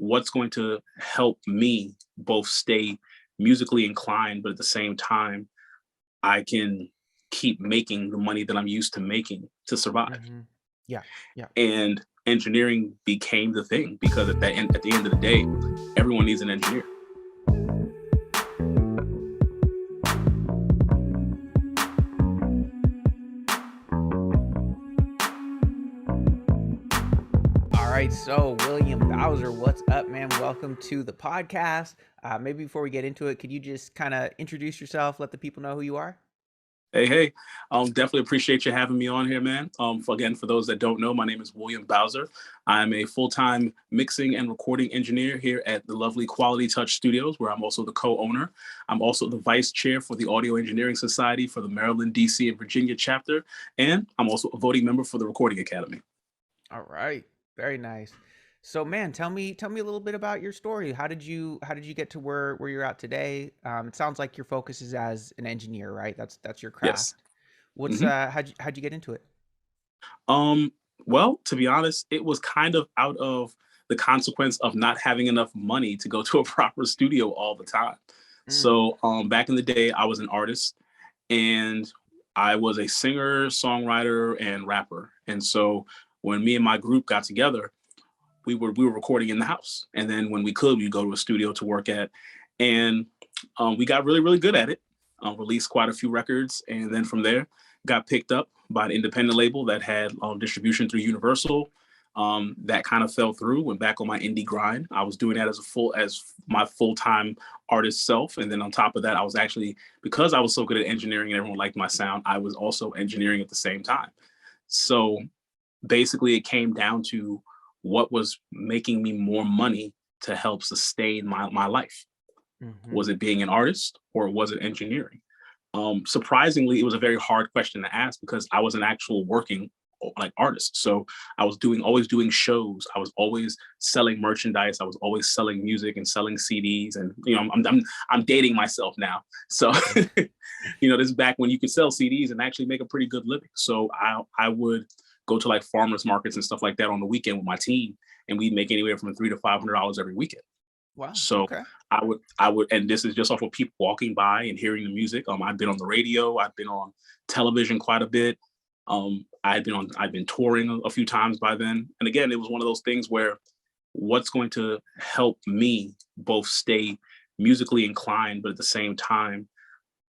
what's going to help me both stay musically inclined, but at the same time, I can keep making the money that I'm used to making to survive. Hmm. Yeah, yeah. And engineering became the thing because at the end of the day, everyone needs an engineer. All right, so William Bowswer, what's up, man? Welcome to the podcast. Maybe before we get into it, could you just kind of introduce yourself, let the people know who you are? Hey, definitely appreciate you having me on here, man. For those that don't know, my name is William Bowswer. I'm a full-time mixing and recording engineer here at the lovely Quality Touch Studios, where I'm also the co-owner. I'm also the vice chair for the Audio Engineering Society for the Maryland, DC, and Virginia chapter, and I'm also a voting member for the Recording Academy. All right, very nice. So, man, tell me a little bit about your story. How did you get to where you're at today? It sounds like your focus is as an engineer, right? That's your Yes. craft. What's Mhm. how'd you get into it? Um, well, to be honest, it was kind of out of the consequence of not having enough money to go to a proper studio all the time. Mm, So, back in the day, I was an artist and I was a singer, songwriter, and rapper. And so, when me and my group got together, we were recording in the house, and then when we could, we'd go to a studio to work at, and we got really good at it. Released quite a few records, and then from there, got picked up by an independent label that had distribution through Universal. That kind of fell through. Went back on my indie grind. I was doing that as my full time artist self, and then on top of that, I was actually, because I was so good at engineering and everyone liked my sound, I was also engineering at the same time. So basically, it came down to what was making me more money to help sustain my life. hmm. Was it being an artist or was it engineering? Surprisingly, it was a very hard question to ask because I was an actual working like artist. So I was always doing shows. I was always selling merchandise. I was always selling music and selling CDs. And I'm dating myself now. So this is back when you could sell CDs and actually make a pretty good living. So I would go to like farmers markets and stuff like that on the weekend with my team, and we'd make anywhere from $300 to $500 every weekend. Wow. So Okay. I would, and this is just off of people walking by and hearing the music. I've been on the radio, I've been on television quite a bit. I've been touring a few times by then. And again, it was one of those things where what's going to help me both stay musically inclined, but at the same time,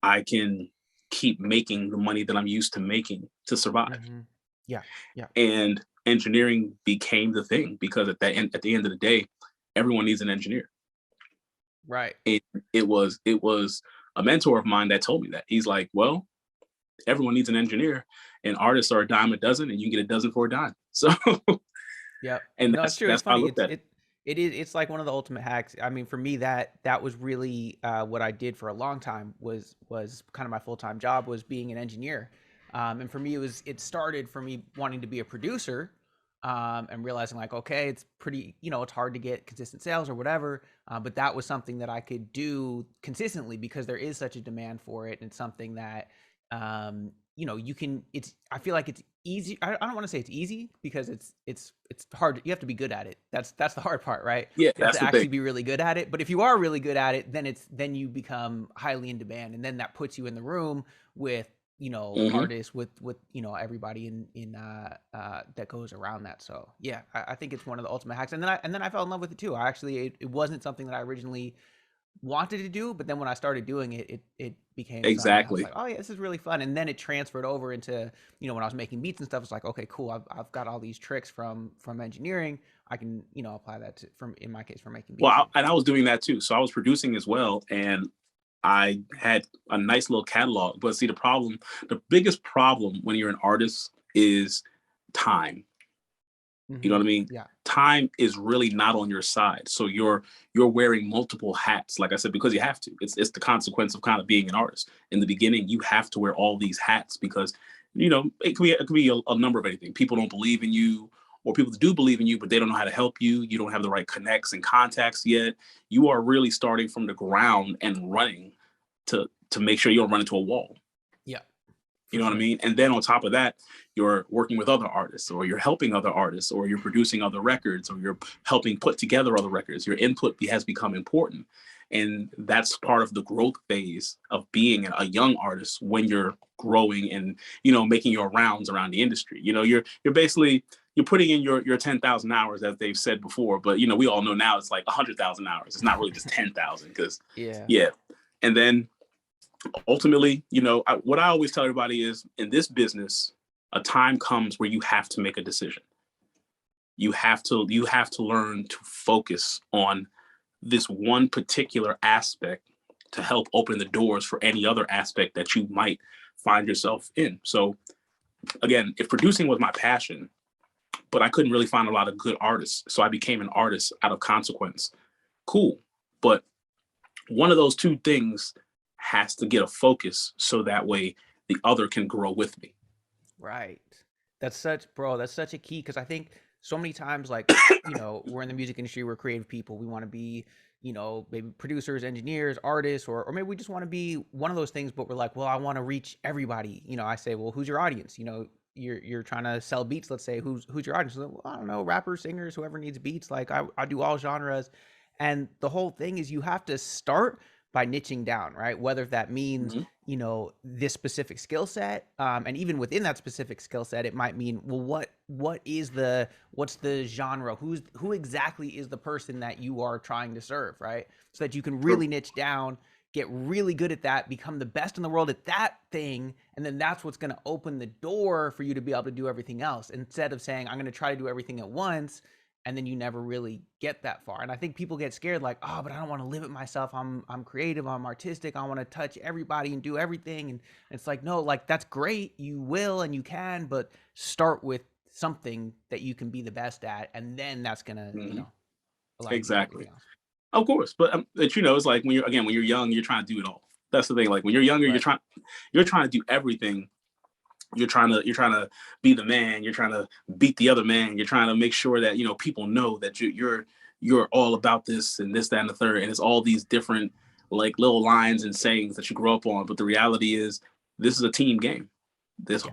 I can keep making the money that I'm used to making to survive. Hmm. Yeah, yeah. And engineering became the thing because at the end of the day, everyone needs an engineer. Right. it it was a mentor of mine that told me that. He's like, well, everyone needs an engineer, and artists are a dime a dozen, and you can get a dozen for a dime. So, Yep. and No, it's true. It's that's how I funny. looked at it. It's like one of the ultimate hacks. I mean, for me, that was really what I did for a long time was kind of my full time job was being an engineer. And for me, it started for me wanting to be a producer, and realizing like, okay, it's pretty, it's hard to get consistent sales or whatever. But that was something that I could do consistently because there is such a demand for it, and it's something that you can. I feel like it's easy. I don't want to say it's easy because it's hard. You have to be good at it. That's the hard part, right? Yeah, You have that's to the thing. actually be really good at it. But if you are really good at it, then you become highly in demand, and then that puts you in the room with Hmm. artists with everybody in that goes around that. So yeah, I think it's one of the ultimate hacks. And then I fell in love with it too. I actually it wasn't something that I originally wanted to do, but then when I started doing it, it became something that I was Exactly. like, oh yeah, this is really fun. And then it transferred over into, when I was making beats and stuff, it's like, okay, cool. I've got all these tricks from engineering. I can, apply that to, from, in my case, for making Well, beats. And and I was doing that too. So I was producing as well, and I had a nice little catalog. But see, the biggest problem when you're an artist is time. You know hmm. what I mean? Yeah. Time is really not on your side. So you're wearing multiple hats, like I said, because you have to. It's the consequence of kind of being an artist. In the beginning, you have to wear all these hats because it could be a number of anything. People don't believe in you, or people do believe in you, but they don't know how to help you. You don't have the right connects and contacts yet. You are really starting from the ground and running to make sure you don't run into a wall. Yeah. You For know what I sure. mean? And then on top of that, you're working with other artists, or you're helping other artists, or you're producing other records, or you're helping put together other records. Your input has become important. And that's part of the growth phase of being a young artist when you're growing and, making your rounds around the industry. You're basically, you're putting in your 10,000 hours, as they've said before, but we all know now it's like 100,000 hours. It's not really just 10,000, because Yeah. yeah. And then ultimately, what I always tell everybody is, in this business, a time comes where you have to make a decision. You have to learn to focus on this one particular aspect to help open the doors for any other aspect that you might find yourself in. So again, if producing was my passion, but I couldn't really find a lot of good artists, so I became an artist out of consequence. Cool. But one of those two things has to get a focus, so that way the other can grow with me. Right. That's such a key, because I think so many times, like, we're in the music industry, we're creative people. We want to be, maybe producers, engineers, artists, or maybe we just want to be one of those things, but we're like, well, I want to reach everybody. I say, well, who's your audience? You're trying to sell beats, let's say, who's your audience? Like, well, I don't know, rappers, singers, whoever needs beats. Like, I do all genres. And the whole thing is, you have to start by niching down, right? Whether that means, Mhm. this specific skill set, and even within that specific skill set, it might mean, well, what's the genre? Who exactly is the person that you are trying to serve, right? So that you can really True. niche down, get really good at that, become the best in the world at that thing, and then that's what's going to open the door for you to be able to do everything else, instead of saying, I'm going to try to do everything at once, and then you never really get that far. And I think people get scared, like, oh, but I don't want to limit myself. I'm creative, I'm artistic, I want to touch everybody and do everything. And it's like, no, like, that's great, you will and you can, but start with something that you can be the best at, and then that's gonna, Mhm. allow you to do Exactly. everything else. Of course, but it's like when you're young, you're trying to do it all. That's the thing. Like when you're younger, Right. you're trying to do everything. You're trying to be the man. You're trying to beat the other man. You're trying to make sure that people know that you're all about this and this, that, and the third. And it's all these different, like, little lines and sayings that you grow up on. But the reality is, this is a team game. This Yeah.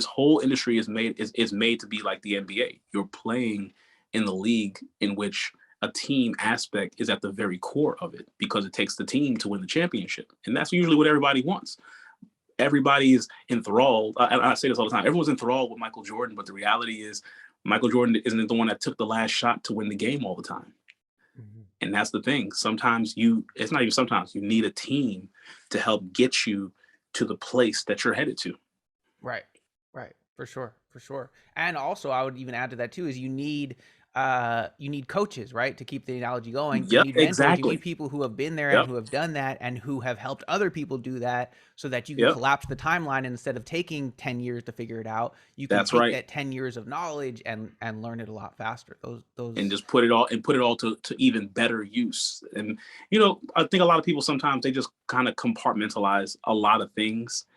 whole industry is made to be like the NBA. You're playing in the league in which a team aspect is at the very core of it, because it takes the team to win the championship, and that's usually what everybody wants. Everybody is enthralled. I say this all the time. Everyone's enthralled with Michael Jordan, but the reality is, Michael Jordan isn't the one that took the last shot to win the game all the time. Mhm. And that's the thing. It's not even sometimes, you need a team to help get you to the place that you're headed to. Right. Right. For sure. For sure. And also, I would even add to that too, is you need coaches, right? To keep the analogy going, you Yep, need mentors, you need exactly. people who have been there and Yep, who have done that and who have helped other people do that, so that you can yep. collapse the timeline, and instead of taking 10 years to figure it out, you can That's take right. that 10 years of knowledge and learn it a lot faster. And Those just put it all to even better use. And I think a lot of people sometimes, they just kind of compartmentalize a lot of things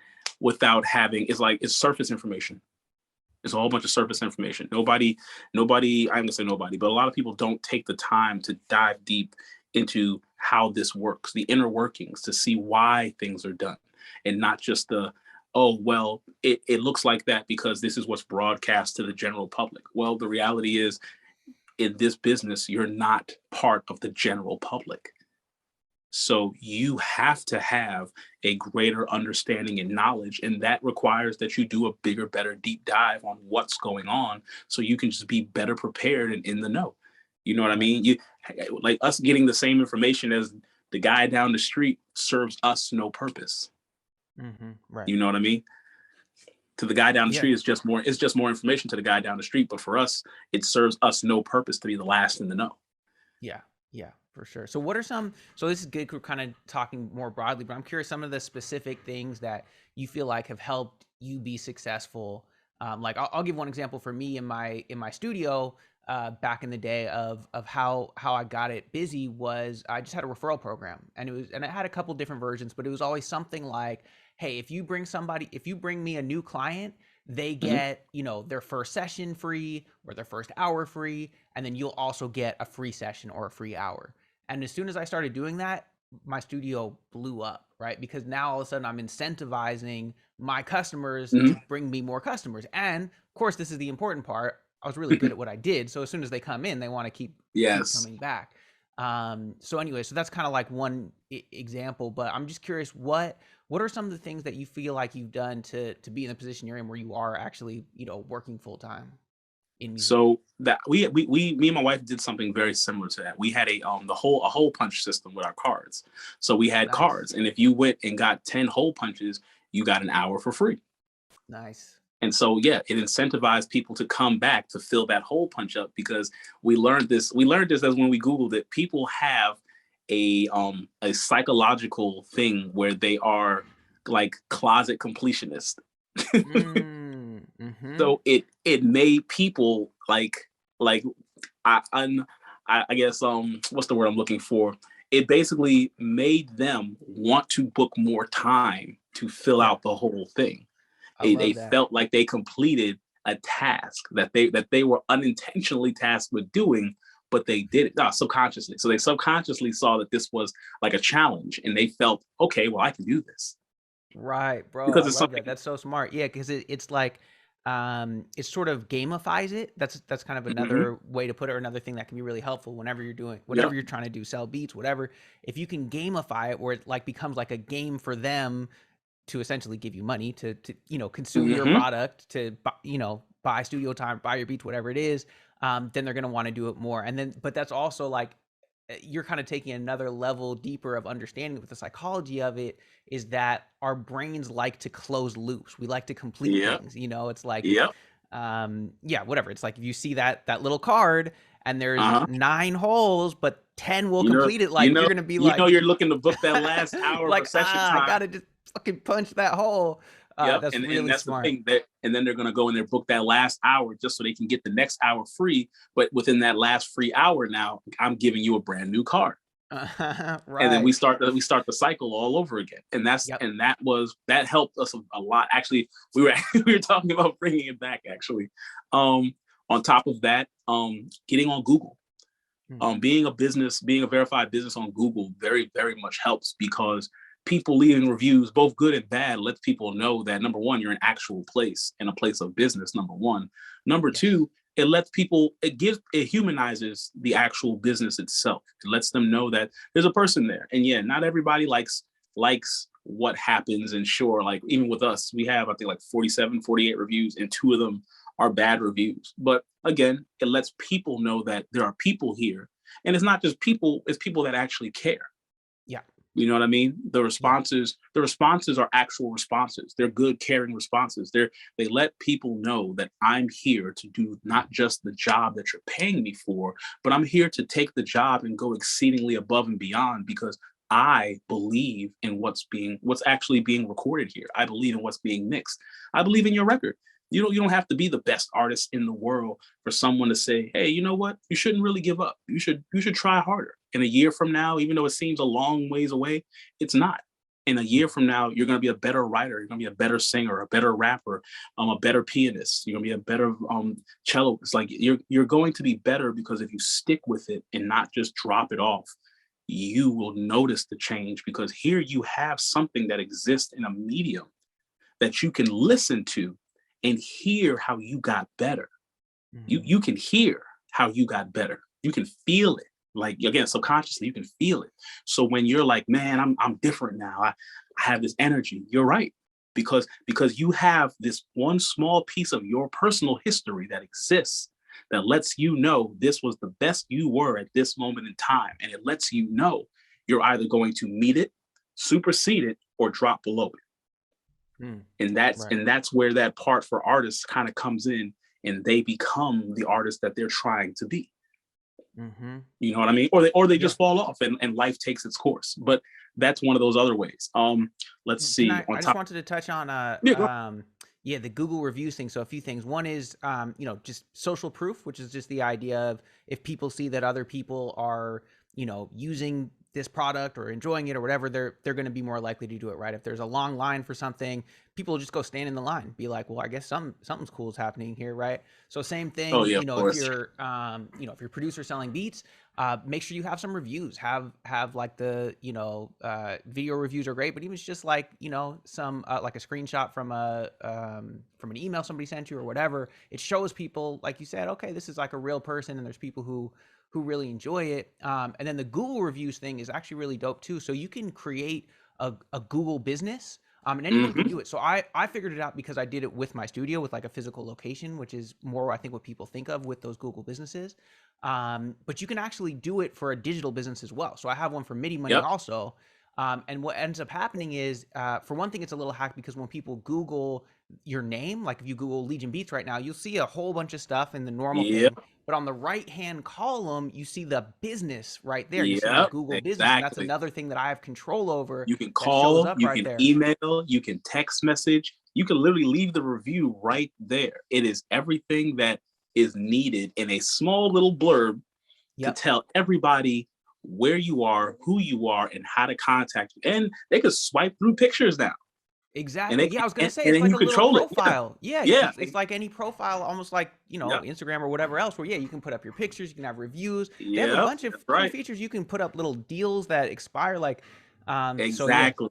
without having, it's surface information. It's a whole bunch of surface information. Nobody, I'm gonna say nobody, but a lot of people don't take the time to dive deep into how this works, the inner workings, to see why things are done, and not just oh, well, it looks like that because this is what's broadcast to the general public. Well, the reality is, in this business, you're not part of the general public. So you have to have a greater understanding and knowledge, and that requires that you do a bigger, better deep dive on what's going on, so you can just be better prepared and in the know. You know what I Right. mean? Like, us getting the same information as the guy down the street serves us no purpose. Right. You know what I mean? To the guy down the Yeah. street, it's just more information to the guy down the street, but for us, it serves us no purpose to be the last in the know. Yeah, yeah, for sure. So what are some, so this is good, we're kind of talking more broadly, but I'm curious some of the specific things that you feel like have helped you be successful. Like I'll give one example for me in my studio, back in the day of how I got it busy was I just had a referral program, and it had a couple different versions, but it was always something like, hey, if you bring me a new client, they Mhm. get, their first session free or their first hour free, and then you'll also get a free session or a free hour. And as soon as I started doing that, my studio blew up, right? Because now all of a sudden I'm incentivizing my customers to Mhm. bring me more customers. And of course, this is the important part. I was really good at what I did. So as soon as they come in, they want to keep Yes. coming back. So anyway, so that's kind of like one example, but I'm just curious, what are some of the things that you feel like you've done to be in the position you're in where you are actually, working full time in music? So that me and my wife did something very similar to that. We had a hole punch system with our cards. So we had Nice. cards, and if you went and got 10 hole punches, you got an hour for free. Nice. And so yeah, it incentivized people to come back to fill that hole punch up because we learned this. We learned this as when we Googled it. People have a psychological thing where they are like closet completionists. Mm-hmm. So it made people like I un, I guess what's the word I'm looking for? It basically made them want to book more time to fill Yeah, out the whole thing. I They love that. felt like they completed a task that they were unintentionally tasked with doing, but they did it subconsciously. So they subconsciously saw that this was like a challenge, and they felt, okay, well, I can do this Right, bro. I because it's love that. something. That's so smart. Yeah, because it's like it sort of gamifies it. That's kind of Mhm. another way to put it, or another thing that can be really helpful whenever you're doing whatever Yep. you're trying to do, sell beats, whatever. If you can gamify it where it like becomes like a game for them to essentially give you money to consume your Mhm. product, to buy studio time, buy your beats, whatever it is, then they're going to want to do it more. And then but that's also like you're kind of taking another level deeper of understanding with the psychology of it, is that our brains like to close loops. We like to complete Yep. things. It's like Yep. yeah, whatever. It's like if you see that little card and there's Uh-huh. 9 holes but 10 will You know, complete it, you like know, you're gonna be like you're looking to book that last hour of a like, session I time. gotta just fucking punch that hole. Yep. That's And really that's the smart. thing that, and then they're gonna go in there book that last hour just so they can get the next hour free. But within that last free hour, now I'm giving you a brand new card. And then Right. we start the cycle all over again. And Yep. that helped us a lot. Actually, we were we were talking about bringing it back. Actually, um, on top of that, getting on Google, Mm. being a verified business on Google very much helps because people leaving reviews, both good and bad, lets people know that number one, you're an actual place and a place of business. Number one, number Yes. two, it humanizes the actual business itself. It lets them know that there's a person there. And yeah, not everybody likes what happens. And sure, like even with us, we have I think like 47, 48 reviews, and two of them are bad reviews. But again, it lets people know that there are people here. And it's not just people, it's people that actually care. Yeah. You know what I mean? Yeah. The responses are actual responses. They're good, caring responses. They let people know that I'm here to do not just the job that you're paying me for, but I'm here to take the job and go exceedingly above and beyond because I believe in what's actually being recorded here. I believe in what's being mixed. I believe in your record. You don't have to be the best artist in the world for someone to say, hey, you know what? You shouldn't really give up. You should try harder. In a year from now, even though it seems a long ways away, it's not. In a year Yeah. from now, you're going to be a better writer. You're going to be a better singer, a better rapper, a better pianist. You're going to be a better cello. It's like you're going to be better because if you stick with it and not just drop it off, you will notice the change because here you have something that exists in a medium that you can listen to and hear how you got better. Hmm. You can hear how you got better. You can feel it. Like again, subconsciously, you can feel it. So when you're like, man, I'm different now. I have this energy. You're right. Because you have this one small piece of your personal history that exists that lets you know this was the best you were at this moment in time. And it lets you know you're either going to meet it, supersede it, or drop below it. Mm. and Right. that's where that part for artists kind of comes in, and they become the artist that they're trying to be. Hmm. You know what I mean? Or they Yeah. just fall off and life takes its course. But that's one of those other ways. Let's Can see. I On just top. wanted to touch on Yeah, go. yeah, the Google reviews thing. So a few things. One is just social proof, which is just the idea of if people see that other people are, using this product or enjoying it or whatever, they're going to be more likely to do it, right? If there's a long line for something, people will just go stand in the line, be like, well, I guess something's cool is happening here, right? So same Oh thing, yeah, of if course. you're if you're producer selling beats, Make sure you have some reviews. Have like the video reviews are great, but even it's just like some like a screenshot from an email somebody sent you or whatever. It shows people, like you said, okay, this is like a real person, and there's people who really enjoy it. And then the Google reviews thing is actually really dope too. So you can create a Google business. And anyone can do it. So I figured it out because I did it with my studio with like a physical location, which is more, I think, what people think of with those Google businesses. But you can actually do it for a digital business as well. So I have one for Midi Money also. And what ends up happening is, for one thing, it's a little hack because when people Google your name, like if you Google Legion Beats right now, you'll see a whole bunch of stuff in the normal thing. But on the right-hand column, you see the business right there. You see the Google business. And that's another thing that I have control over. You can call, you can email, you can text message. You can literally leave the review right there. It is everything that is needed in a small little blurb to tell everybody where you are, who you are, and how to contact you. And they could swipe through pictures now. Exactly. I was going to say, it's like a little profile. It's like any profile, almost like, Instagram or whatever else, where, you can put up your pictures, you can have reviews. They have a bunch of cool features. You can put up little deals that expire, like, exactly.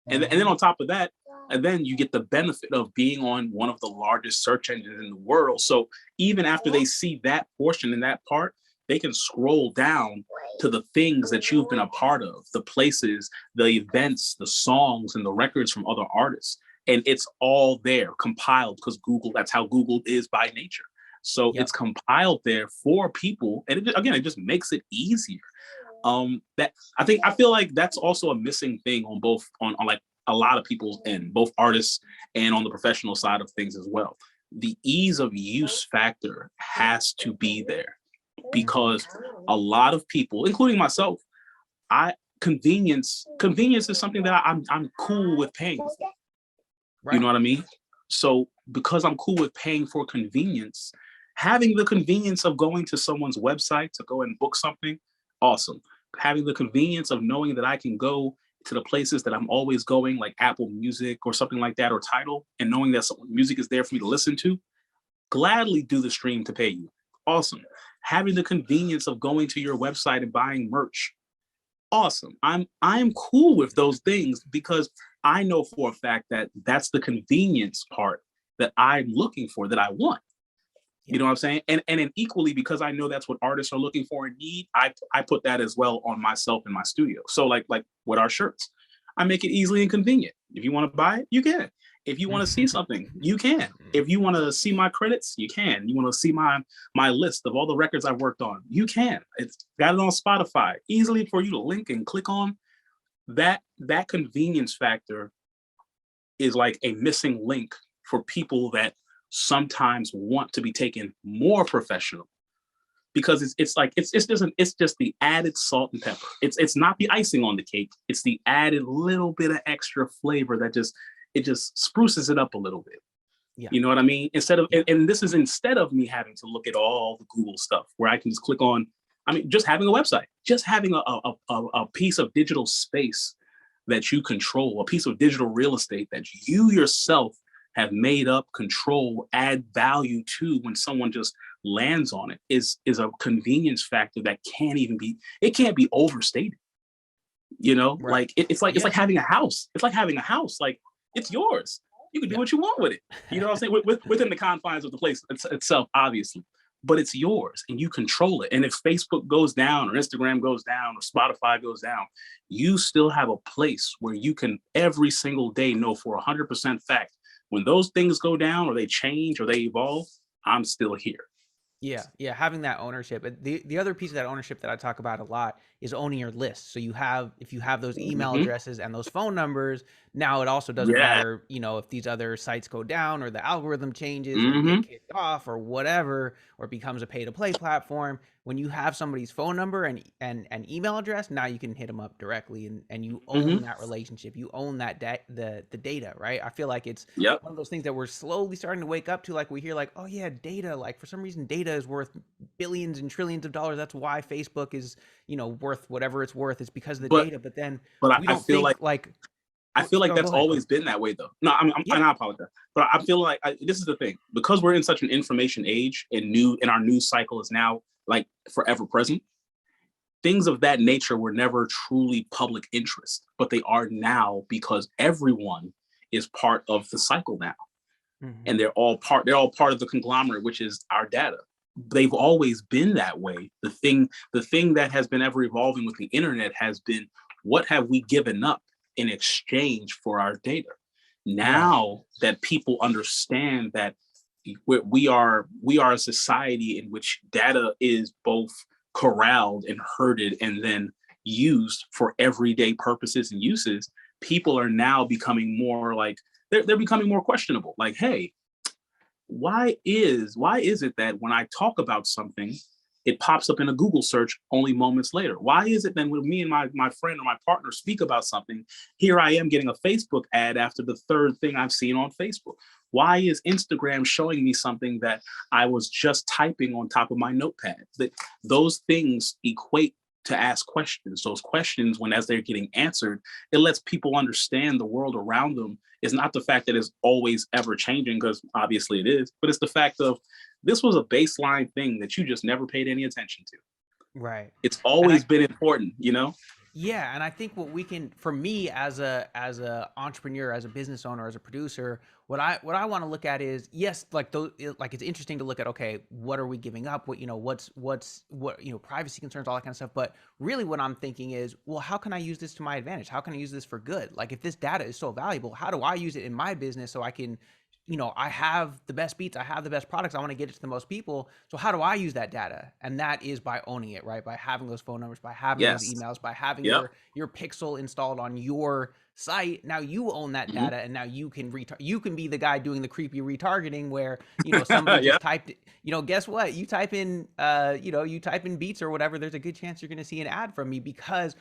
And then on top of that, and then you get the benefit of being on one of the largest search engines in the world. So even after they see that portion and that part, they can scroll down to the things that you've been a part of, the places, the events, the songs, and the records from other artists. And it's all there, compiled, because Google, that's how Google is by nature. So it's compiled there for people. And it just makes it easier. I feel like that's also a missing thing on both, on like a lot of people's end, both artists and on the professional side of things as well. The ease of use factor has to be there. Because a lot of people, including myself, convenience is something that I'm cool with paying for. Right. You know what I mean? So because I'm cool with paying for convenience, having the convenience of going to someone's website to go and book something, awesome. Having the convenience of knowing that I can go to the places that I'm always going, like Apple Music or something like that, or Tidal, and knowing that music is there for me to listen to, gladly do the stream to pay you. Awesome. Having the convenience of going to your website and buying merch, awesome. I'm cool with those things because I know for a fact that that's the convenience part that I'm looking for, that I want. You know what I'm saying? And then equally, because I know that's what artists are looking for and need, I put that as well on myself in my studio. So like with our shirts, I make it easily and convenient. If you want to buy it, you can. If you want to see something, you can. If you want to see my credits, you can. You want to see my list of all the records I've worked on, you can. It's got it on Spotify, easily for you to link and click on. That convenience factor is like a missing link for people that sometimes want to be taken more professional, because it's just the added salt and pepper. It's not the icing on the cake. It's the added little bit of extra flavor that just spruces it up a little bit. You know what I mean? And this is instead of me having to look at all the Google stuff where I can just click on, just having a website, just having a piece of digital space that you control, a piece of digital real estate that you yourself have made up, control, add value to when someone just lands on it is a convenience factor that can't be overstated. Like it's like having a house. It's like having a house. Like, it's yours. You can do what you want with it. You know what I'm saying? Within the confines of the place itself, obviously. But it's yours and you control it. And if Facebook goes down or Instagram goes down or Spotify goes down, you still have a place where you can every single day know for 100% fact, when those things go down or they change or they evolve, I'm still here. Yeah, having that ownership. The other piece of that ownership that I talk about a lot is owning your list. So if you have those email addresses and those phone numbers, now it also doesn't matter, if these other sites go down or the algorithm changes or get kicked off or whatever, or it becomes a pay-to-play platform. When you have somebody's phone number and email address, now you can hit them up directly and you own that relationship. You own that the data, right? I feel like it's one of those things that we're slowly starting to wake up to. Like we hear like, oh yeah, data, like for some reason data is worth billions and trillions of dollars. That's why Facebook is, worth whatever it's worth. It's because of the data. But I feel like that's always been that way though. No, and I apologize. But I feel like this is the thing, because we're in such an information age and our news cycle is now like forever present. things of that nature were never truly public interest, but they are now because everyone is part of the cycle now. Mhm. And they're all part of the conglomerate, which is our data. They've always been that way. The thing that has been ever evolving with the internet has been, what have we given up in exchange for our data? Right. Now that people understand that we are a society in which data is both corralled and herded and then used for everyday purposes and uses, people are now becoming more like, they're becoming more questionable. Like, hey, why is it that when I talk about something, it pops up in a Google search only moments later? Why is it then when me and my friend or my partner speak about something, here I am getting a Facebook ad after the third thing I've seen on Facebook? Why is Instagram showing me something that I was just typing on top of my notepad? That those things equate to ask questions. Those questions, when as they're getting answered, it lets people understand the world around them is not the fact that it's always ever changing, because obviously it is, but it's the fact of, this was a baseline thing that you just never paid any attention to. Right. It's And always I been important, you know? Yeah, and I think what we can, for me as a entrepreneur, as a business owner, as a producer, what I want to look at is, yes, like those, like it's interesting to look at, okay, what are we giving up? What, what, privacy concerns, all that kind of stuff. But really, what I'm thinking is, well, how can I use this to my advantage? How can I use this for good? Like, if this data is so valuable, how do I use it in my business so I can, I have the best beats, I have the best products, I want to get it to the most people. So how do I use that data? And that is by owning it, right? By having those phone numbers, by having those Yes. emails, by having Yep. your pixel installed on your site. Now you own that Mhm. data, and now you can be the guy doing the creepy retargeting where, somebody just Yep. typed, guess what? You type in you type in beats or whatever, there's a good chance you're going to see an ad from me because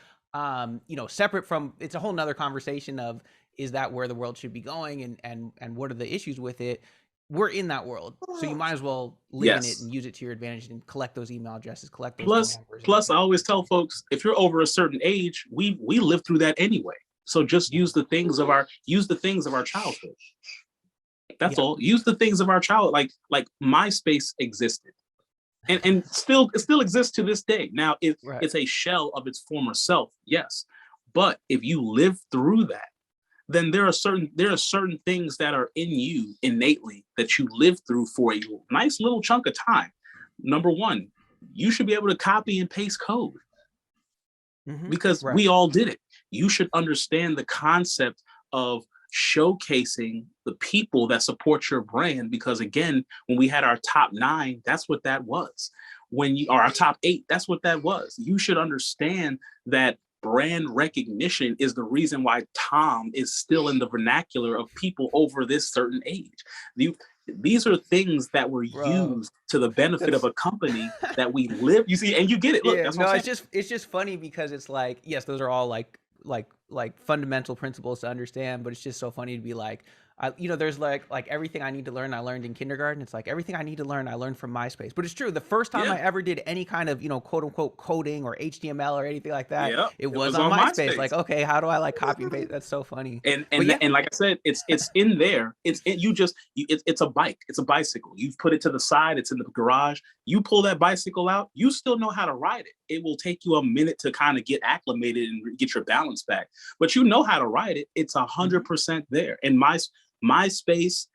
separate from, it's a whole nother conversation of, is that where the world should be going, and what are the issues with it? We're in that world, so you might as well live in it Yes. and use it to your advantage and collect those email addresses, collect those phone Plus, numbers, and plus, I always tell folks, if you're over a certain age, we live through that anyway. So just yeah, use the things of our childhood. That's yeah, all. Use the things of our childhood. Like MySpace existed, and still it still exists to this day. Now right, it's a shell of its former self, yes. But if you live through that, then there are certain things that are in you innately that you live through for a nice little chunk of time. Number one, you should be able to copy and paste code, because right, we all did it. You should understand the concept of showcasing the people that support your brand, because again, when we had our top 9, that's what that was. When you are our top 8, that's what that was. You should understand that brand recognition is the reason why Tom is still in the vernacular of people over this certain age. You, these are things that were bro. used to the benefit of That's a company that we live. You see, and you get it. Look, Yeah, that's what I'm no, saying. it's just funny because it's like, yes, those are all like fundamental principles to understand, but it's just so funny to be like, there's like everything I need to learn I learned in kindergarten. It's like everything I need to learn I learned from MySpace. But it's true. The first time Yeah. I ever did any kind of, quote unquote coding or HTML or anything like that, Yeah, it it was was on on MySpace. Like, MySpace. okay, how do I like copy and paste? That's so funny. And But and yeah, and like I said, it's in there. It's a bike. It's a bicycle. You've put it to the side. It's in the garage. You pull that bicycle out. You still know how to ride it. It will take you a minute to kind of get acclimated and get your balance back, but you know how to ride it. It's hmm 100% there. And MySpace,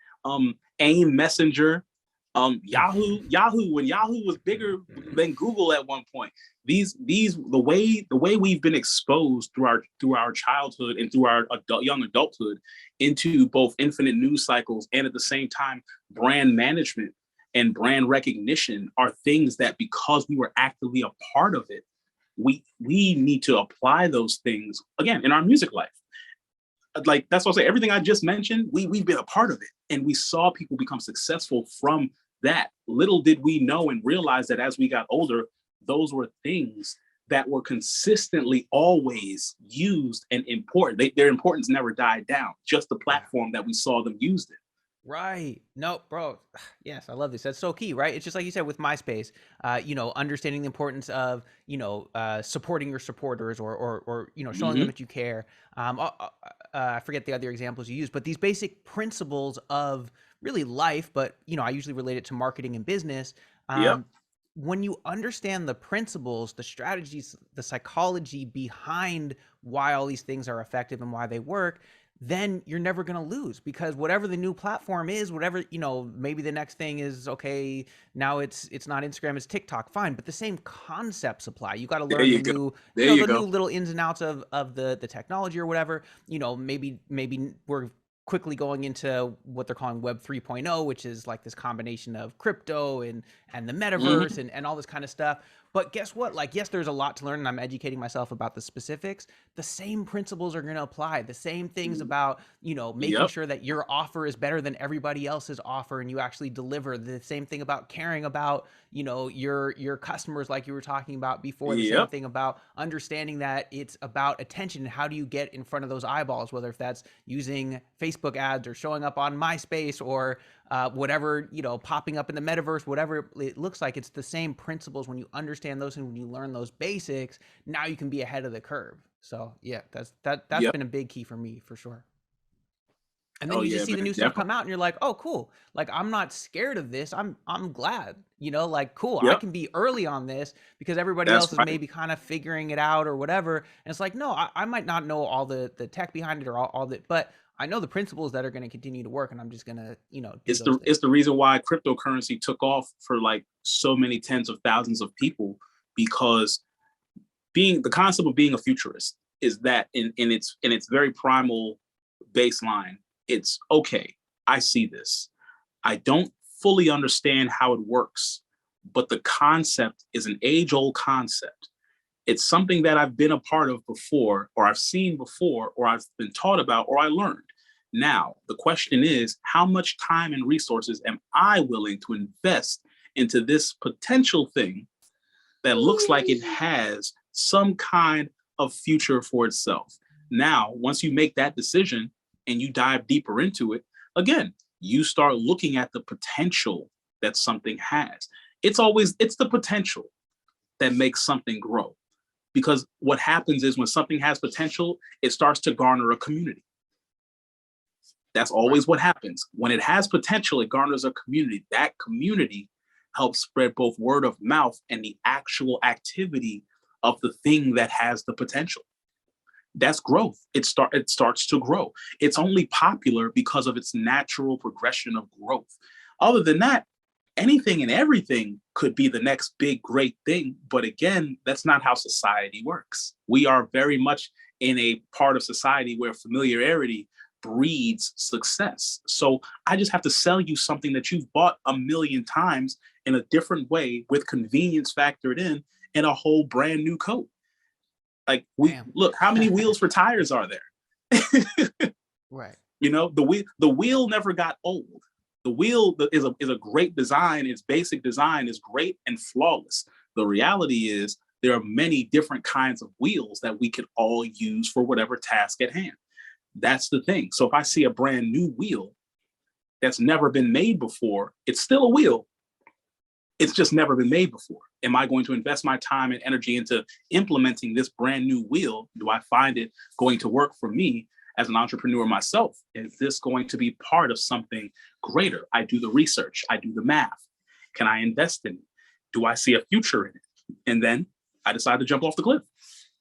AIM Messenger, Yahoo, when Yahoo was bigger than Google at one point. These the way we've been exposed through our childhood and through our young adulthood into both infinite news cycles and at the same time brand management and brand recognition are things that, because we were actively a part of it, we need to apply those things again in our music life. Like that's what I say. Everything I just mentioned, we've been a part of it, and we saw people become successful from that. Little did we know and realize that as we got older, those were things that were consistently always used and important. Their importance never died down. Just the yeah. platform that we saw them used in. Right. No, bro. Yes, I love this. That's so key, right? It's just like you said with MySpace, understanding the importance of, supporting your supporters or showing them Mm-hmm. that you care. I forget the other examples you use, but these basic principles of really life, but, I usually relate it to marketing and business. Yep. Um, when you understand the principles, the strategies, the psychology behind why all these things are effective and why they work, then you're never going to lose, because whatever the new platform is, whatever, maybe the next thing is, okay, now it's not Instagram, it's TikTok, fine, but the same concepts apply. You got to There learn you the go. new, There you the new go. little ins and outs of the technology or whatever. Maybe we're quickly going into what they're calling Web 3.0, which is like this combination of crypto and the metaverse Mhm. and all this kind of stuff. But guess what? Like, yes, there's a lot to learn, and I'm educating myself about the specifics. The same principles are going to apply. The same things about, making Yep. sure that your offer is better than everybody else's offer, and you actually deliver. The same thing about caring about, your customers, like you were talking about before. The same Yep. thing about understanding that it's about attention. How do you get in front of those eyeballs, whether if that's using Facebook ads or showing up on MySpace or whatever, popping up in the metaverse, whatever it looks like. It's the same principles. When you understand those and when you learn those basics, now you can be ahead of the curve. So yeah, that's Yep. been a big key for me, for sure. And then Oh you yeah, just see the man. new stuff Definitely. come out and you're like, oh, cool. Like, I'm not scared of this. I'm glad, like, cool. I Yep. can be early on this because everybody That's else is right. maybe kind of figuring it out or whatever. And it's like, no, I might not know all the tech behind it or all that, but I know the principles that are going to continue to work, and I'm just going to, do those things. It's the reason why cryptocurrency took off for like so many tens of thousands of people, because being the concept of being a futurist is that in its very primal baseline, it's okay, I see this. I don't fully understand how it works, but the concept is an age-old concept. It's something that I've been a part of before, or I've seen before, or I've been taught about, or I learned. Now, the question is, how much time and resources am I willing to invest into this potential thing that looks like it has some kind of future for itself? Now, once you make that decision and you dive deeper into it, again, you start looking at the potential that something has. It's the potential that makes something grow. Because what happens is when something has potential, it starts to garner a community. That's Right. always what happens. When it has potential, it garners a community. That community helps spread both word of mouth and the actual activity of the thing that has the potential. That's growth. It starts to grow. It's only popular because of its natural progression of growth. Other than that, anything and everything could be the next big great thing, but again, that's not how society works. We are very much in a part of society where familiarity breeds success. So I just have to sell you something that you've bought a million times in a different way with convenience factored in a whole brand new coat. Like, we Damn. look, how many wheels for tires are there? Right. The wheel never got old. The wheel is a great design. Its basic design is great and flawless. The reality is there are many different kinds of wheels that we could all use for whatever task at hand. That's the thing. So if I see a brand new wheel that's never been made before, it's still a wheel. It's just never been made before. Am I going to invest my time and energy into implementing this brand new wheel? Do I find it going to work for me as an entrepreneur myself? Is this going to be part of something greater? I do the research, I do the math. Can I invest in it? Do I see a future in it? And then I decide to jump off the cliff.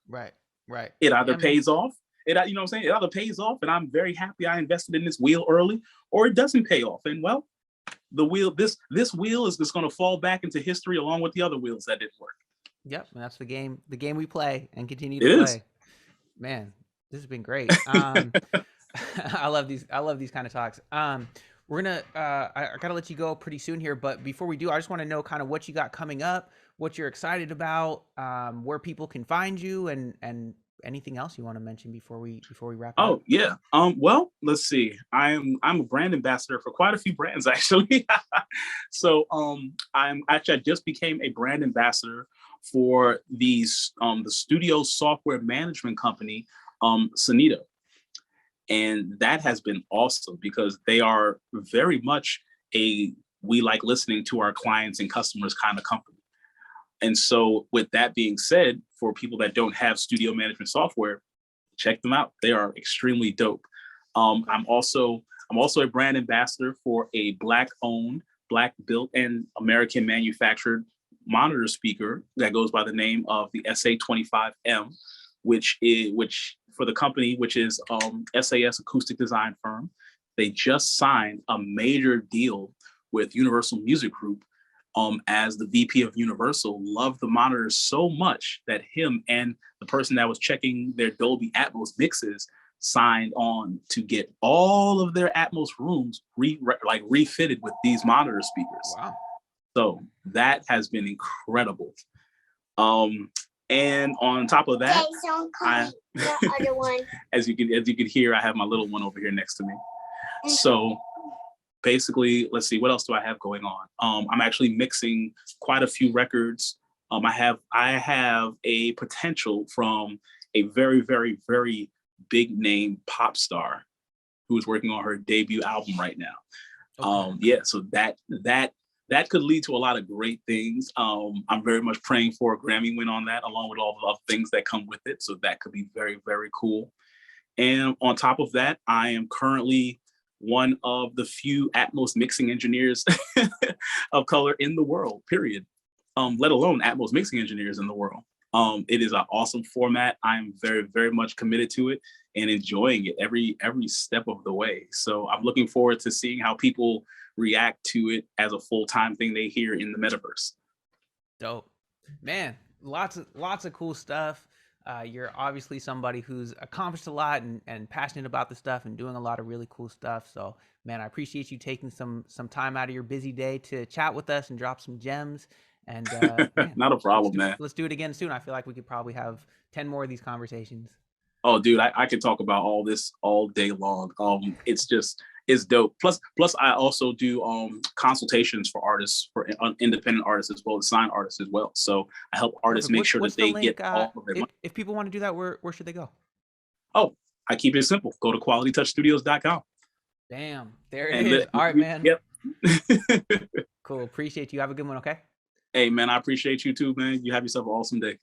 Right. Right. It either Yeah, man. pays off, you know what I'm saying? It either pays off and I'm very happy I invested in this wheel early, or it doesn't pay off. And well, this wheel is just going to fall back into history along with the other wheels that didn't work. Yep. And that's the game we play and continue to It is. play. Man, this has been great. I love these kind of talks. We're gonna I gotta let you go pretty soon here, but before we do, I just want to know kind of what you got coming up, what you're excited about, where people can find you, and anything else you want to mention before we wrap it up. Oh yeah. Well, let's see. I'm a brand ambassador for quite a few brands actually. So I just became a brand ambassador for the studio software management company, Sonito. And that has been awesome because they are very much a we like listening to our clients and customers kind of company. And so, with that being said, for people that don't have studio management software, check them out. They are extremely dope. Okay. I'm also a brand ambassador for a Black owned, Black built, and American manufactured monitor speaker that goes by the name of the SA25M, which for the company, which is SAS acoustic design firm. They just signed a major deal with Universal Music Group, as the VP of Universal loved the monitors so much that him and the person that was checking their Dolby Atmos mixes signed on to get all of their Atmos rooms refitted with these monitor speakers. Wow. So that has been incredible. And on top of that, the other one. as you can hear, I have my little one over here next to me. So basically, let's see, what else do I have going on? I'm actually mixing quite a few records. I have a potential from a very, very, very big name pop star who is working on her debut album right now. Okay. Yeah, so that could lead to a lot of great things. I'm very much praying for a Grammy win on that, along with all the other things that come with it. So that could be very, very cool. And on top of that, I am currently one of the few Atmos mixing engineers of color in the world, period. Let alone Atmos mixing engineers in the world. It is an awesome format. I'm very, very much committed to it and enjoying it every step of the way. So I'm looking forward to seeing how people react to it as a full-time thing they hear in the metaverse. Dope, man. Lots of cool stuff. You're obviously somebody who's accomplished a lot and passionate about the stuff and doing a lot of really cool stuff. So, man, I appreciate you taking some time out of your busy day to chat with us and drop some gems. And man, not a problem, man. Let's do it again soon. I feel like we could probably have 10 more of these conversations. Oh, dude, I could talk about all this all day long. It's dope. Plus, I also do consultations for artists, for independent artists as well as signed artists as well. So I help artists make sure that they get all of their money. If people want to do that, where should they go? Oh, I keep it simple. Go to qualitytouchstudios.com. Damn, there it is. All right, man. Yep. Cool. Appreciate you. Have a good one. Okay. Hey, man, I appreciate you too, man. You have yourself an awesome day.